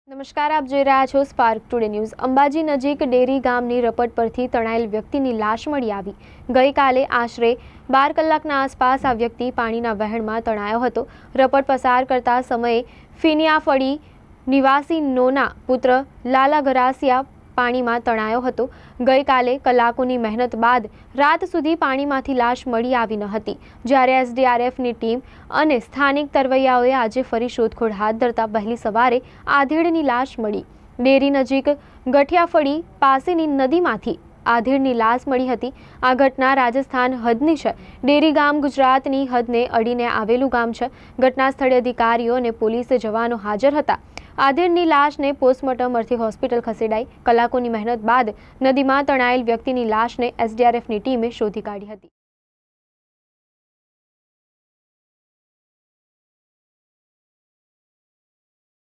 નમસ્કાર, આપ જોઈ રહ્યા છો સ્પાર્ક ટુડે ન્યૂઝ। અંબાજી નજીક ડેરી ગામની રપટ પરથી તણાયેલ વ્યક્તિની લાશ મળી આવી। ગઈકાલે આશરે 12 કલાકના આસપાસ આ વ્યક્તિ પાણીના વહેણમાં તણાયો હતો। રપટ પસાર કરતા સમયે ફિનિયાફળી નિવાસી નોના પુત્ર લાલા ગરાસિયા પાણીમાં તણાયો હતો। ગઈકાલે કલાકોની મહેનત બાદ રાત સુધી પાણીમાંથી લાશ મળી આવી ન હતી, જ્યારે એસડીઆરએફની ટીમ અને સ્થાનિક તરવૈયાઓએ આજે ફરી શોધખોળ હાથ ધરતા વહેલી સવારે આધેડની લાશ મળી। ડેરી નજીક ગઠિયાફળી પાસેની નદીમાંથી આધેડની લાશ મળી હતી। આ ઘટના રાજસ્થાન હદની છે। ડેરી ગામ ગુજરાતની હદને અડીને આવેલું ગામ છે। ઘટના સ્થળે અધિકારીઓ અને પોલીસ જવાનો હાજર હતા। આધેડની લાશને પોસ્ટમોર્ટમ અર્થે હોસ્પિટલ ખસેડાઈ। કલાકોની મહેનત બાદ નદીમાં તણાયેલ વ્યક્તિની લાશને એસડીઆરએફની ટીમે શોધી કાઢી હતી।